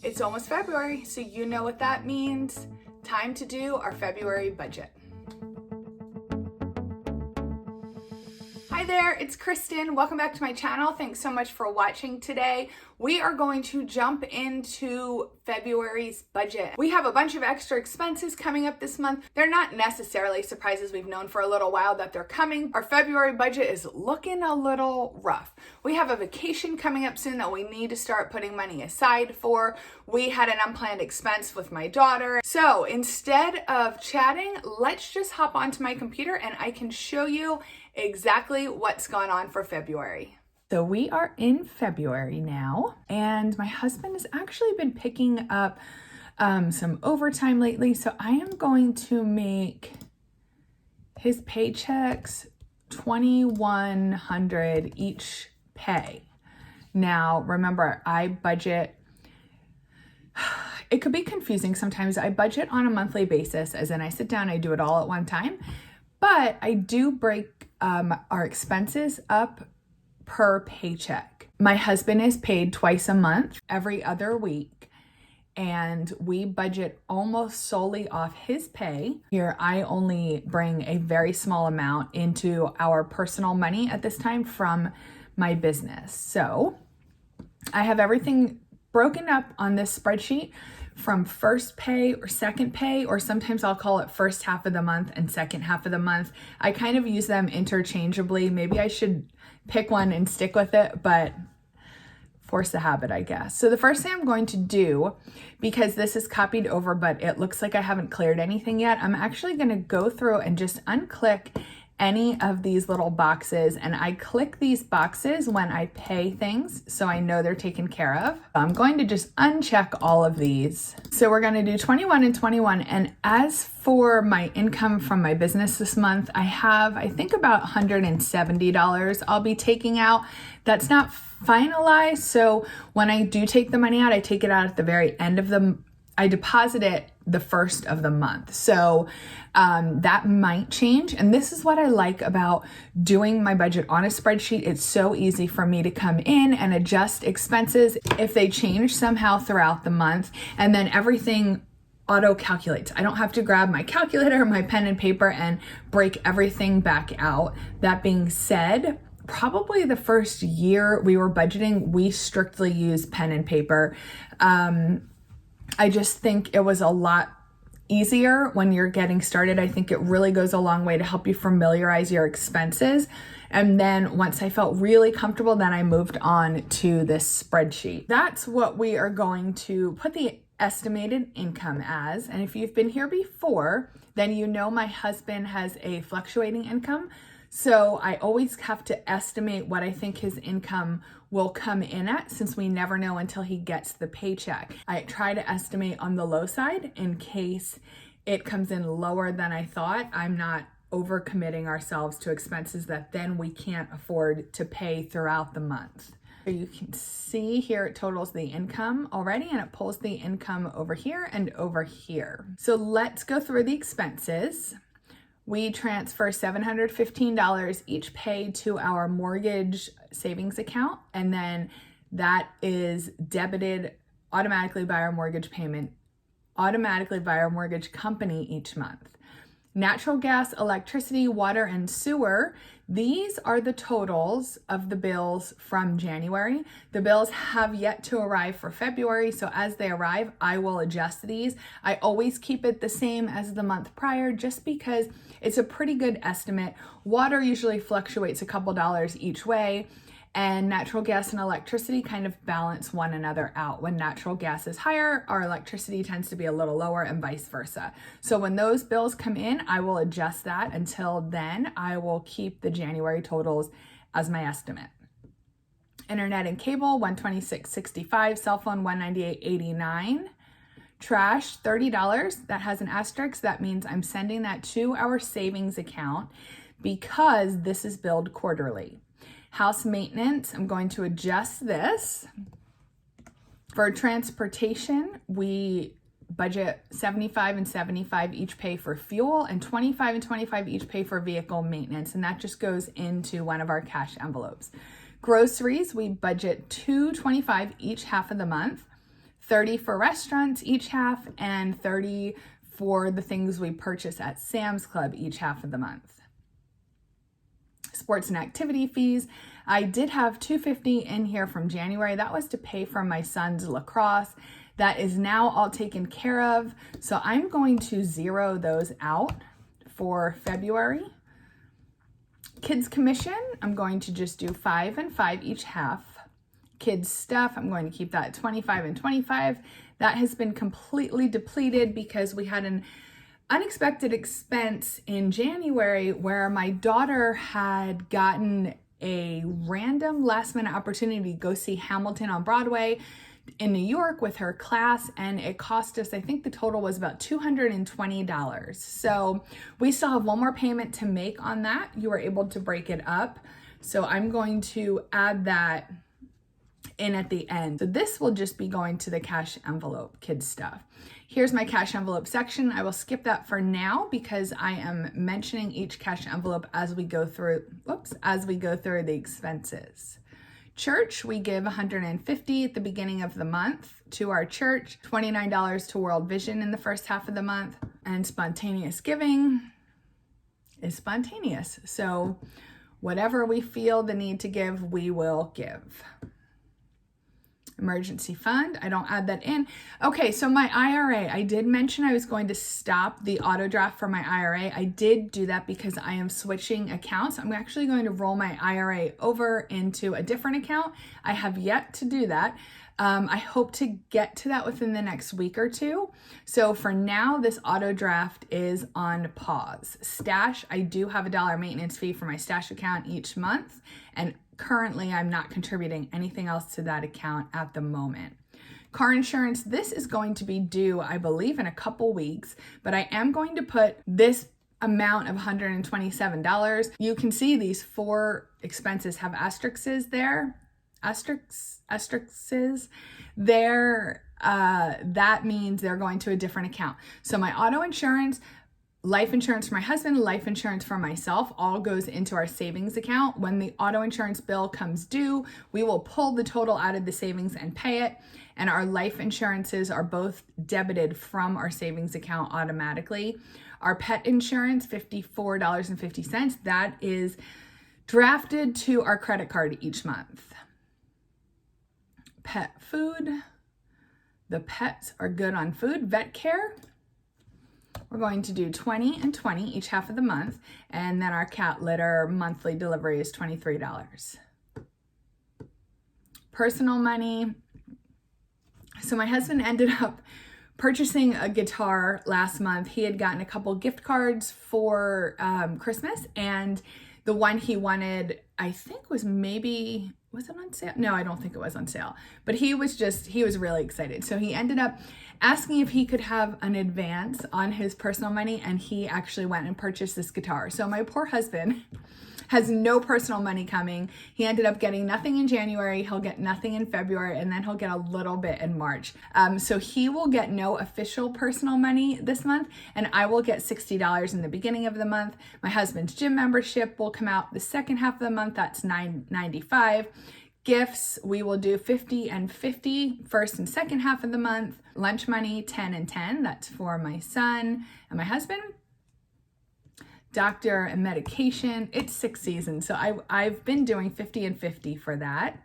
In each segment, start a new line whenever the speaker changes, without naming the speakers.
It's almost February, so you know what that means. Time to do our February budget. Hi there, it's Kristin. Welcome back to my channel. Thanks so much for watching today. We are going to jump into February's budget. We have a bunch of extra expenses coming up this month. They're not necessarily surprises. We've known for a little while that they're coming. Our February budget is looking a little rough. We have a vacation coming up soon that we need to start putting money aside for. We had an unplanned expense with my daughter. So instead of chatting, let's just hop onto my computer and I can show you exactly what's going on for February. So we are in February now, and my husband has actually been picking up some overtime lately. So I am going to make his paychecks $2,100 each pay. Now, remember, I budget. It could be confusing sometimes. I budget on a monthly basis, as in I sit down, I do it all at one time, but I do break our expenses up per paycheck. My husband is paid twice a month, every other week, and we budget almost solely off his pay. Here, I only bring a very small amount into our personal money at this time from my business. So I have everything broken up on this spreadsheet from first pay or second pay, or sometimes I'll call it first half of the month and second half of the month. I kind of use them interchangeably. Maybe I should pick one and stick with it, but force the habit, I guess. So the first thing I'm going to do, because this is copied over, but it looks like I haven't cleared anything yet, I'm actually going to go through and just unclick any of these little boxes, and I click these boxes when I pay things so I know they're taken care of. I'm going to just uncheck all of these. So we're going to do 21 and 21. And as for my income from my business this month, I have, I think, about $170 I'll be taking out. That's not finalized. So when I do take the money out, I take it out at the very end of I deposit it the first of the month. So that might change. And this is what I like about doing my budget on a spreadsheet. It's so easy for me to come in and adjust expenses if they change somehow throughout the month, and then everything auto calculates. I don't have to grab my calculator or my pen and paper and break everything back out. That being said, probably the first year we were budgeting, we strictly used pen and paper. I just think it was a lot easier when you're getting started. I think it really goes a long way to help you familiarize your expenses. And then once I felt really comfortable, then I moved on to this spreadsheet. That's what we are going to put the estimated income as. And if you've been here before, then you know my husband has a fluctuating income. So I always have to estimate what I think his income will come in at, since we never know until he gets the paycheck. I try to estimate on the low side in case it comes in lower than I thought. I'm not overcommitting ourselves to expenses that then we can't afford to pay throughout the month. So you can see here it totals the income already, and it pulls the income over here and over here. So let's go through the expenses. We transfer $715 each pay to our mortgage savings account, and then that is debited automatically by our mortgage payment, automatically by our mortgage company each month. Natural gas, electricity, water, and sewer, these are the totals of the bills from January. The bills have yet to arrive for February, so as they arrive, I will adjust these. I always keep it the same as the month prior, just because it's a pretty good estimate. Water usually fluctuates a couple dollars each way, and natural gas and electricity kind of balance one another out. When natural gas is higher, our electricity tends to be a little lower, and vice versa. So when those bills come in, I will adjust that. Until then, I will keep the January totals as my estimate. Internet and cable, $126.65, cell phone, $198.89. Trash, $30. That has an asterisk. That means I'm sending that to our savings account because this is billed quarterly. House maintenance, I'm going to adjust this. For transportation, we budget $75 and $75 each pay for fuel, and $25 and $25 each pay for vehicle maintenance, and that just goes into one of our cash envelopes. Groceries, we budget $2.25 each half of the month. $30 for restaurants, each half, and $30 for the things we purchase at Sam's Club, each half of the month. Sports and activity fees. I did have $250 in here from January. That was to pay for my son's lacrosse. That is now all taken care of. So I'm going to zero those out for February. Kids commission, I'm going to just do 5 and 5 each half. Kids stuff, I'm going to keep that at 25 and 25. That has been completely depleted because we had an unexpected expense in January where my daughter had gotten a random last minute opportunity to go see Hamilton on Broadway in New York with her class, and it cost us, I think the total was about $220. So we still have one more payment to make on that. You were able to break it up. So I'm going to add that in at the end. So this will just be going to the cash envelope, kids stuff. Here's my cash envelope section. I will skip that for now because I am mentioning each cash envelope as we go through, the expenses. Church, we give $150 at the beginning of the month to our church, $29 to World Vision in the first half of the month, and spontaneous giving is spontaneous. So whatever we feel the need to give, we will give. Emergency fund, I don't add that in. Okay, so my IRA, I did mention I was going to stop the auto draft for my IRA. I did do that because I am switching accounts. I'm actually going to roll my IRA over into a different account. I have yet to do that. I hope to get to that within the next week or two. So for now, this auto draft is on pause. Stash, I do have $1 maintenance fee for my stash account each month, and currently I'm not contributing anything else to that account at the moment. Car insurance, this is going to be due, I believe, in a couple weeks, but I am going to put this amount of $127. You can see these 4 expenses have asterisks there. Asterisks there. That means they're going to a different account. So my auto insurance, life insurance for my husband, life insurance for myself, all goes into our savings account. When the auto insurance bill comes due, we will pull the total out of the savings and pay it. And our life insurances are both debited from our savings account automatically. Our pet insurance, $54.50, that is drafted to our credit card each month. Pet food, the pets are good on food. Vet care, we're going to do 20 and 20 each half of the month. And then our cat litter monthly delivery is $23. Personal money. So my husband ended up purchasing a guitar last month. He had gotten a couple gift cards for Christmas, and the one he wanted, I think was it on sale? No, I don't think it was on sale, but he was really excited. So he ended up asking if he could have an advance on his personal money, and he actually went and purchased this guitar. So my poor husband has no personal money coming. He ended up getting nothing in January. He'll get nothing in February, and then he'll get a little bit in March. So he will get no official personal money this month, and I will get $60 in the beginning of the month. My husband's gym membership will come out the second half of the month. That's $9.95. Gifts, we will do 50 and 50 first and second half of the month. Lunch money, 10 and 10. That's for my son and my husband. Doctor and medication, it's 6 seasons. So I've been doing 50 and 50 for that.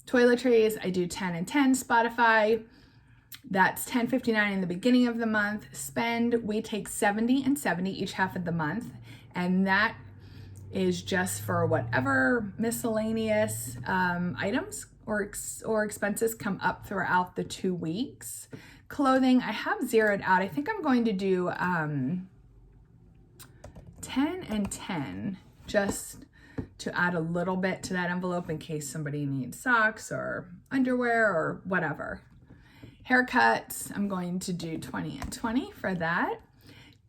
Toiletries, I do 10 and 10. Spotify, that's $10.59 in the beginning of the month. Spend, we take 70 and 70 each half of the month. And that is just for whatever miscellaneous items or expenses come up throughout the 2 weeks. Clothing, I have zeroed out. I think I'm going to do 10 and 10 just to add a little bit to that envelope in case somebody needs socks or underwear or whatever. Haircuts, I'm going to do 20 and 20 for that.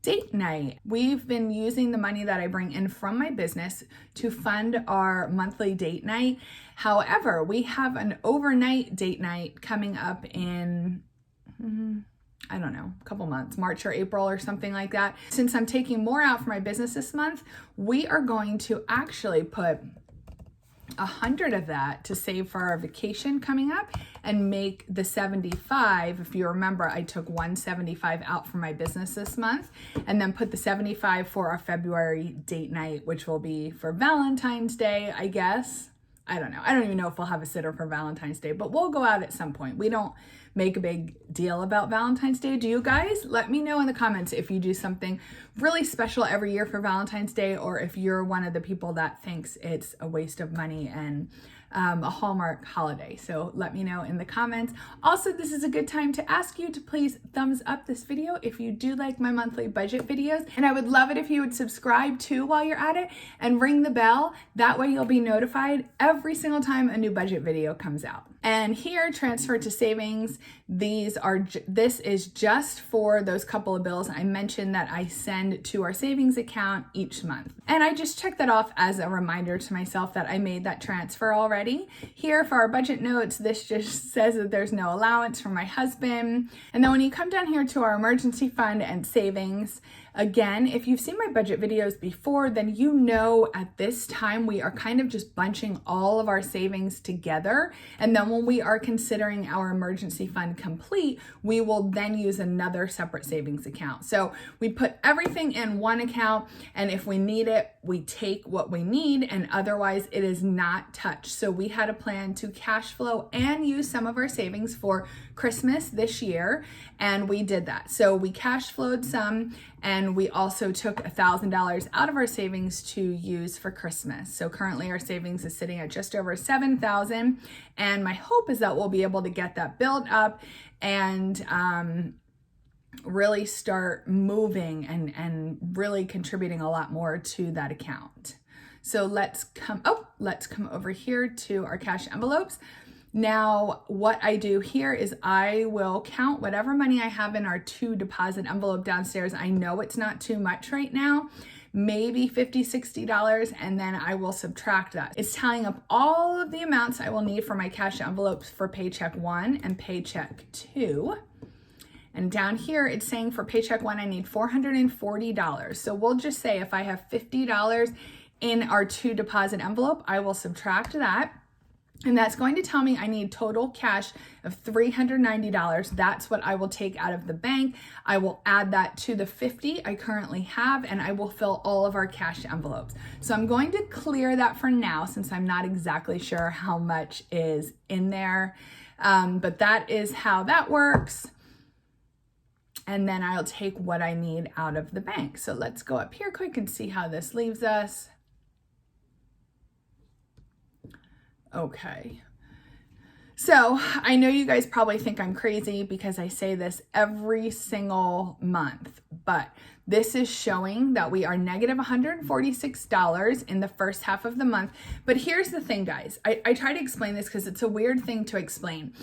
Date night. We've been using the money that I bring in from my business to fund our monthly date night. However, we have an overnight date night coming up in, I don't know, a couple months, March or April or something like that. Since I'm taking more out for my business this month, we are going to actually put 100 of that to save for our vacation coming up and make the 75. If you remember, I took 175 out for my business this month and then put the 75 for our February date night, which will be for Valentine's Day, I guess. I don't know. I don't even know if we'll have a sitter for Valentine's Day, but we'll go out at some point. We don't make a big deal about Valentine's Day. Do you guys? Let me know in the comments if you do something really special every year for Valentine's Day, or if you're one of the people that thinks it's a waste of money and a Hallmark holiday. So let me know in the comments. Also, this is a good time to ask you to please thumbs up this video if you do like my monthly budget videos. And I would love it if you would subscribe too while you're at it and ring the bell. That way you'll be notified every single time a new budget video comes out. And here, transfer to savings. This is just for those couple of bills I mentioned that I send to our savings account each month. And I just checked that off as a reminder to myself that I made that transfer already. Here for our budget notes, this just says that there's no allowance for my husband. And then when you come down here to our emergency fund and savings, again, if you've seen my budget videos before, then you know at this time we are kind of just bunching all of our savings together. And then when we are considering our emergency fund complete, we will then use another separate savings account. So we put everything in one account, and if we need it, we take what we need, and otherwise it is not touched. So we had a plan to cash flow and use some of our savings for Christmas this year, and we did that. So we cash flowed some, and we also took $1,000 out of our savings to use for Christmas. So currently our savings is sitting at just over $7,000, and my hope is that we'll be able to get that built up and really start moving and really contributing a lot more to that account. So let's come over here to our cash envelopes. Now, what I do here is I will count whatever money I have in our 2 deposit envelope downstairs. I know it's not too much right now, maybe $50, $60, and then I will subtract that. It's tallying up all of the amounts I will need for my cash envelopes for paycheck 1 and paycheck 2. And down here, it's saying for paycheck 1, I need $440. So we'll just say if I have $50 in our 2 deposit envelope, I will subtract that. And that's going to tell me I need total cash of $390. That's what I will take out of the bank. I will add that to the 50 I currently have, and I will fill all of our cash envelopes. So I'm going to clear that for now since I'm not exactly sure how much is in there. But that is how that works. And then I'll take what I need out of the bank. So let's go up here quick and see how this leaves us. Okay. So I know you guys probably think I'm crazy because I say this every single month, but this is showing that we are negative $146 in the first half of the month. But here's the thing, guys. I try to explain this because it's a weird thing to explain.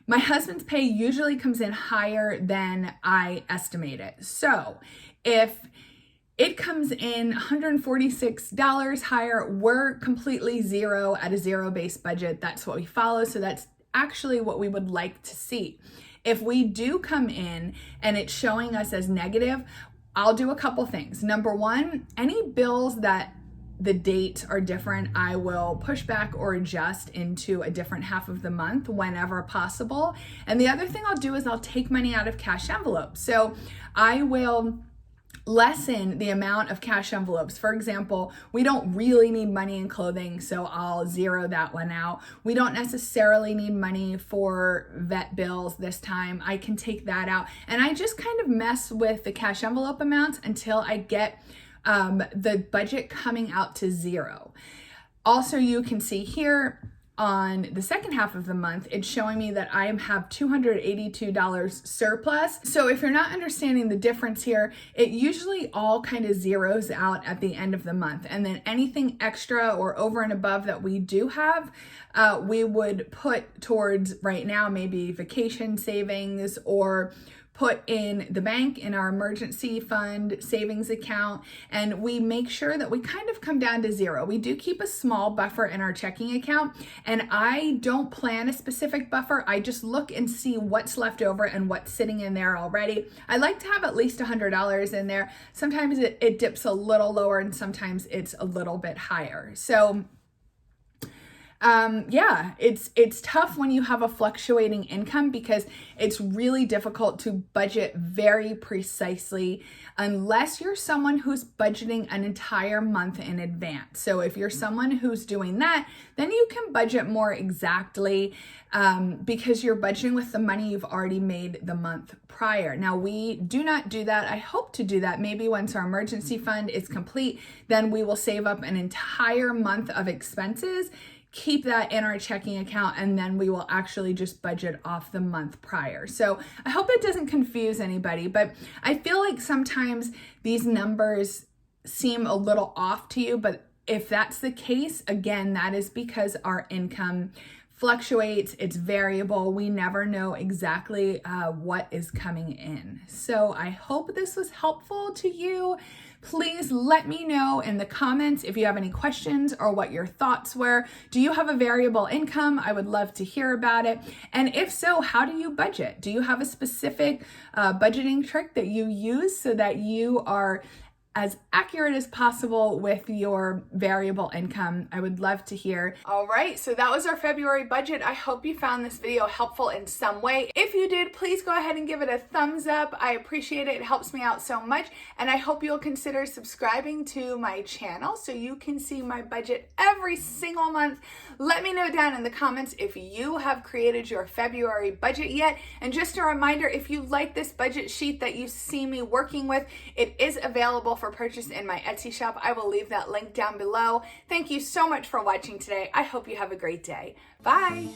My husband's pay usually comes in higher than I estimate it. So if it comes in $146 higher, we're completely zero at a zero-based budget. That's what we follow. So that's actually what we would like to see. If we do come in and it's showing us as negative, I'll do a couple things. Number one, any bills that the dates are different, I will push back or adjust into a different half of the month whenever possible. And the other thing I'll do is I'll take money out of cash envelopes. So I will lessen the amount of cash envelopes. For example, we don't really need money in clothing, so I'll zero that one out. We don't necessarily need money for vet bills this time. I can take that out. And I just kind of mess with the cash envelope amounts until I get the budget coming out to zero. Also, you can see here on the second half of the month, it's showing me that I have $282 surplus. So if you're not understanding the difference here, it usually all kind of zeroes out at the end of the month. And then anything extra or over and above that we do have, we would put towards right now, maybe vacation savings or put in the bank in our emergency fund savings account, and we make sure that we kind of come down to zero. We do keep a small buffer in our checking account, and I don't plan a specific buffer. I just look and see what's left over and what's sitting in there already. I like to have at least $100 in there. Sometimes it dips a little lower and sometimes it's a little bit higher. So yeah, it's tough when you have a fluctuating income because it's really difficult to budget very precisely unless you're someone who's budgeting an entire month in advance. So if you're someone who's doing that, then you can budget more exactly because you're budgeting with the money you've already made the month prior. Now, we do not do that. I hope to do that. Maybe once our emergency fund is complete, then we will save up an entire month of expenses, keep that in our checking account, and then we will actually just budget off the month prior. So I hope it doesn't confuse anybody, but I feel like sometimes these numbers seem a little off to you, but if that's the case, again, that is because our income fluctuates, it's variable. We never know exactly what is coming in. So I hope this was helpful to you. Please let me know in the comments if you have any questions or what your thoughts were. Do you have a variable income? I would love to hear about it. And if so, how do you budget? Do you have a specific budgeting trick that you use so that you are as accurate as possible with your variable income? I would love to hear. All right, so that was our February budget. I hope you found this video helpful in some way. If you did, please go ahead and give it a thumbs up. I appreciate it. It helps me out so much. And I hope you'll consider subscribing to my channel so you can see my budget every single month. Let me know down in the comments if you have created your February budget yet. And just a reminder, if you like this budget sheet that you see me working with, it is available for purchase in my Etsy shop. I will leave that link down below. Thank you so much for watching today. I hope you have a great day. Bye.